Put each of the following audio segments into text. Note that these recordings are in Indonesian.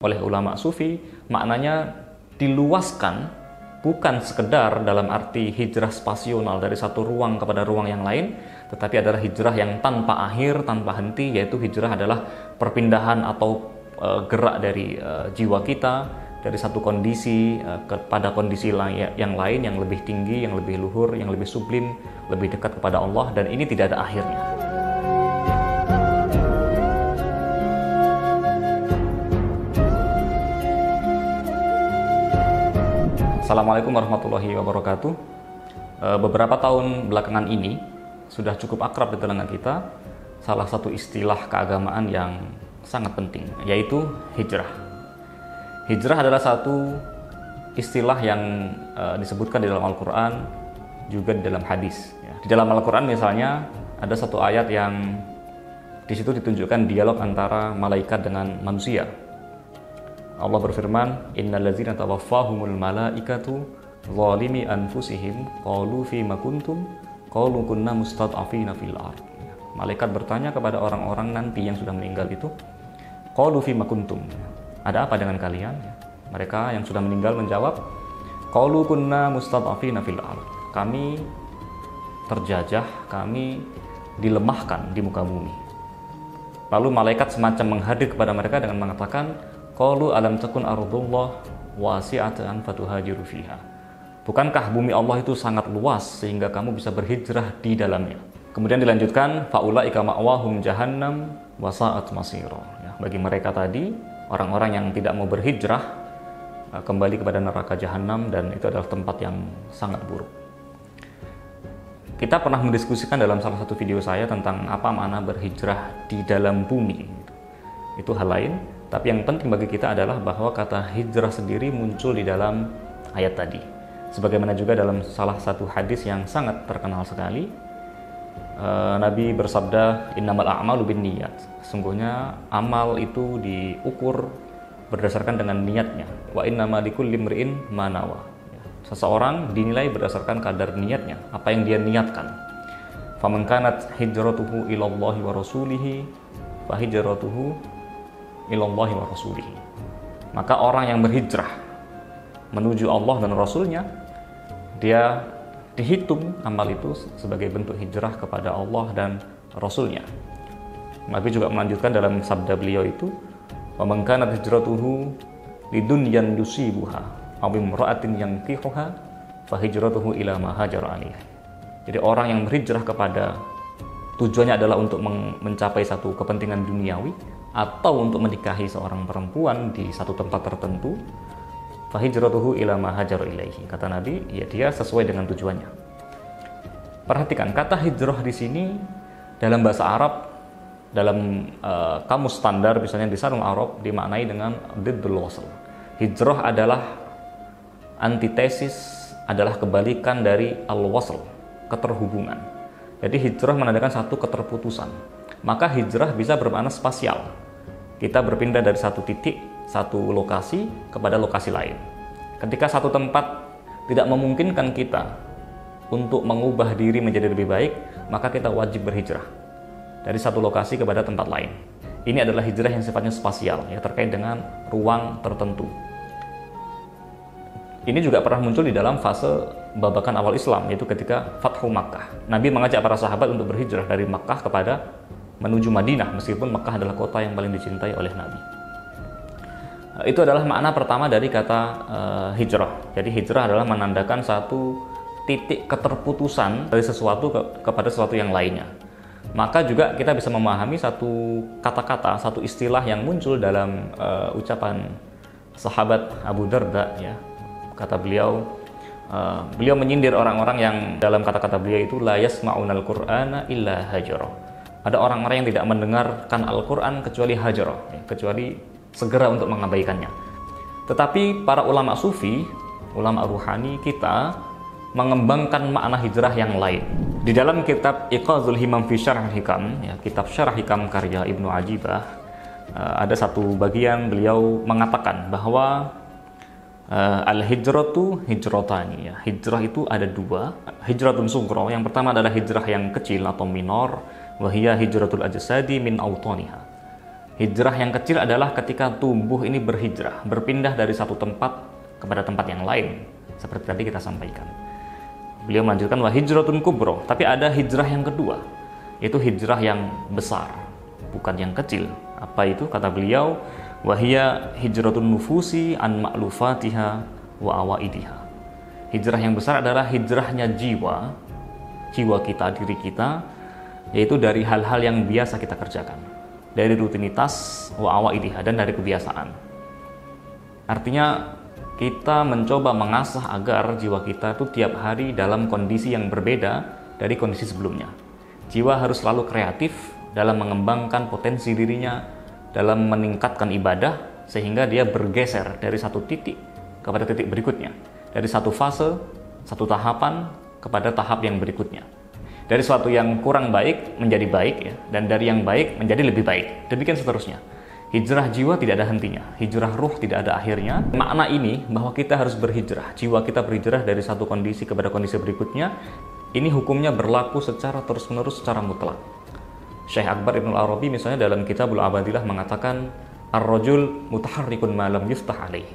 oleh ulama sufi, maknanya diluaskan, bukan sekedar dalam arti hijrah spasional dari satu ruang kepada ruang yang lain, tetapi adalah hijrah yang tanpa akhir, tanpa henti, yaitu hijrah adalah perpindahan atau gerak dari jiwa kita dari satu kondisi kepada kondisi yang lain, yang lebih tinggi, yang lebih luhur, yang lebih sublim, lebih dekat kepada Allah, dan ini tidak ada akhirnya. Assalamualaikum warahmatullahi wabarakatuh. Beberapa tahun belakangan ini sudah cukup akrab di telinga kita salah satu istilah keagamaan yang sangat penting, yaitu hijrah. Hijrah adalah satu istilah yang disebutkan di dalam Al-Quran, juga di dalam hadis. Di dalam Al-Quran misalnya ada satu ayat yang di situ ditunjukkan dialog antara malaikat dengan manusia. Allah berfirman, innal ladzina tawaffahumul malaikatu zalimi anfusihim qalu fima kuntum qalu kunna mustad'afina fil ard. Malaikat bertanya kepada orang-orang nanti yang sudah meninggal itu, qalu fima kuntum, ada apa dengan kalian? Mereka yang sudah meninggal menjawab, qalu kunna mustad'afina fil ard, kami terjajah, kami dilemahkan di muka bumi. Lalu malaikat semacam menghadir kepada mereka dengan mengatakan, qalu alam takun ardullah wasi'atan fatuhajiru fiha. Bukankah bumi Allah itu sangat luas sehingga kamu bisa berhijrah di dalamnya? Kemudian dilanjutkan, faulaika ma'wahum jahannam wasa'at masira. Bagi mereka tadi, orang-orang yang tidak mau berhijrah kembali kepada neraka jahanam, dan itu adalah tempat yang sangat buruk. Kita pernah mendiskusikan dalam salah satu video saya tentang apa makna berhijrah di dalam bumi. Itu hal lain. Tapi yang penting bagi kita adalah bahwa kata hijrah sendiri muncul di dalam ayat tadi. Sebagaimana juga dalam salah satu hadis yang sangat terkenal sekali, Nabi bersabda, innamal a'malu binniyat. Sesungguhnya amal itu diukur berdasarkan dengan niatnya. Wa innama likulli imri'in ma nawa. Seseorang dinilai berdasarkan kadar niatnya, apa yang dia niatkan. Faman kanat hijratuhu ilallahi wa rasulihi fa hijratuhu ilallahi wa rasulihi. Maka orang yang berhijrah menuju Allah dan Rasulnya, dia dihitung amal itu sebagai bentuk hijrah kepada Allah dan Rasulnya. Nabi juga melanjutkan dalam sabda beliau itu, wa man kanat hijratuhu lidunyan yusibuha aw imra'atin yankihuha fa hijratuhu ila ma hajara alaihi. Jadi orang yang berhijrah kepada tujuannya adalah untuk mencapai satu kepentingan duniawi atau untuk menikahi seorang perempuan di satu tempat tertentu, fa hijratuhu ila ma hajara ilaihi. Kata Nabi, ya dia sesuai dengan tujuannya. Perhatikan kata hijrah di sini dalam bahasa Arab, dalam kamus standar misalnya di Sarung Arab dimaknai dengan diddul wasl. Hijrah adalah antitesis, adalah kebalikan dari al-wasl, keterhubungan. Jadi hijrah menandakan satu keterputusan. Maka hijrah bisa bermakna spasial. Kita berpindah dari satu titik, satu lokasi kepada lokasi lain. Ketika satu tempat tidak memungkinkan kita untuk mengubah diri menjadi lebih baik, maka kita wajib berhijrah dari satu lokasi kepada tempat lain. Ini adalah hijrah yang sifatnya spasial, ya, terkait dengan ruang tertentu. Ini juga pernah muncul di dalam fase babakan awal Islam, yaitu ketika Fathu Makkah. Nabi mengajak para sahabat untuk berhijrah dari Makkah kepada menuju Madinah, meskipun Makkah adalah kota yang paling dicintai oleh Nabi. Itu adalah makna pertama dari kata hijrah. Jadi hijrah adalah menandakan satu titik keterputusan dari sesuatu kepada sesuatu yang lainnya. Maka juga kita bisa memahami satu kata-kata, satu istilah yang muncul dalam ucapan sahabat Abu Darda, ya. Kata beliau, beliau menyindir orang-orang yang dalam kata-kata beliau itu la yasma'unal qur'ana illa hajara. Ada orang-orang yang tidak mendengarkan Al-Quran kecuali hajara, kecuali segera untuk mengabaikannya. Tetapi para ulama sufi, ulama ruhani kita mengembangkan makna hijrah yang lain. Di dalam kitab Iqazul Himam fi Syarh Hikam, ya, kitab Syarah Hikam karya Ibnu Ajibah, ada satu bagian beliau mengatakan bahwa al-hijratu hijrotani, ya. Hijrah itu ada dua. Hijratun sughra, yang pertama adalah hijrah yang kecil atau minor, wa hiya hijratul ajsadi min awtaniha. Hijrah yang kecil adalah ketika tubuh ini berhijrah, berpindah dari satu tempat kepada tempat yang lain, seperti tadi kita sampaikan. Beliau melanjutkan wa hijratun kubro, tapi ada hijrah yang kedua, yaitu hijrah yang besar, bukan yang kecil. Apa itu? Kata beliau, wahia hijratun nufusi an ma'lufatiha wa awaidiha. Hijrah yang besar adalah hijrahnya jiwa kita, diri kita, yaitu dari hal-hal yang biasa kita kerjakan, dari rutinitas wa awaidiha, dan dari kebiasaan. Artinya kita mencoba mengasah agar jiwa kita itu tiap hari dalam kondisi yang berbeda dari kondisi sebelumnya. Jiwa harus selalu kreatif dalam mengembangkan potensi dirinya, dalam meningkatkan ibadah, sehingga dia bergeser dari satu titik kepada titik berikutnya, dari satu fase, satu tahapan kepada tahap yang berikutnya, dari suatu yang kurang baik menjadi baik, ya, dan dari yang baik menjadi lebih baik, demikian seterusnya. Hijrah jiwa tidak ada hentinya, hijrah ruh tidak ada akhirnya. Makna ini bahwa kita harus berhijrah, jiwa kita berhijrah dari satu kondisi kepada kondisi berikutnya, ini hukumnya berlaku secara terus-menerus, secara mutlak. Syekh Akbar Ibnul Arabi misalnya dalam Kitabul Abadilah mengatakan, ar-rajul mutaharrikun ma lam yuftah alaih.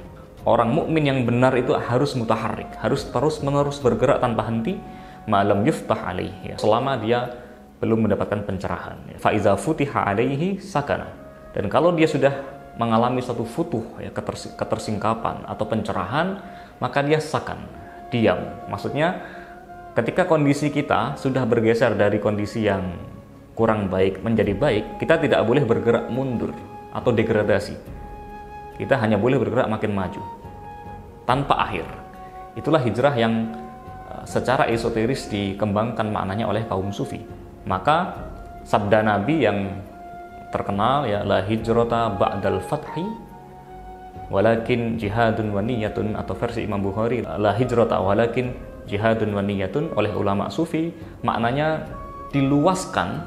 Orang mukmin yang benar itu harus mutaharrik, harus terus-menerus bergerak tanpa henti, ma lam yuftah alaih, ya, selama dia belum mendapatkan pencerahan. Fa iza futiha alaihi sakana. Dan kalau dia sudah mengalami satu futuh, ya, ketersingkapan atau pencerahan, maka dia sakan, diam. Maksudnya ketika kondisi kita sudah bergeser dari kondisi yang kurang baik menjadi baik, kita tidak boleh bergerak mundur atau degradasi. Kita hanya boleh bergerak makin maju tanpa akhir. Itulah hijrah yang secara esoteris dikembangkan maknanya oleh kaum sufi. Maka sabda Nabi yang terkenal, ya, la hijrata ba'dal fathi walakin jihadun wa niyatun, atau versi Imam Bukhari la hijrata walakin jihadun wa niyatun, oleh ulama sufi maknanya diluaskan,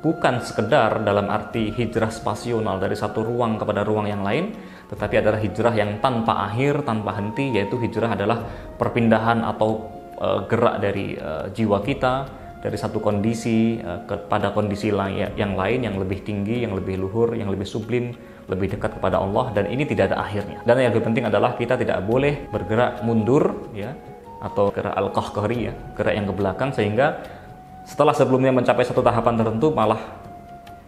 bukan sekedar dalam arti hijrah spasional dari satu ruang kepada ruang yang lain, tetapi adalah hijrah yang tanpa akhir, tanpa henti, yaitu hijrah adalah perpindahan atau gerak dari jiwa kita dari satu kondisi kepada kondisi yang lain, yang lebih tinggi, yang lebih luhur, yang lebih sublim, lebih dekat kepada Allah, dan ini tidak ada akhirnya. Dan yang lebih penting adalah kita tidak boleh bergerak mundur, ya, atau gerak al-qahqari, ya, gerak yang ke belakang, sehingga setelah sebelumnya mencapai satu tahapan tertentu malah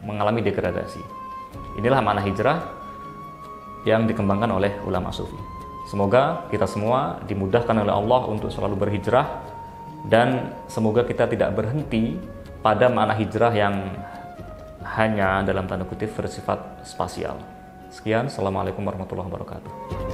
mengalami degradasi. Inilah makna hijrah yang dikembangkan oleh ulama sufi. Semoga kita semua dimudahkan oleh Allah untuk selalu berhijrah, dan semoga kita tidak berhenti pada makna hijrah yang hanya dalam tanda kutip bersifat spasial. Sekian, Assalamualaikum warahmatullahi wabarakatuh.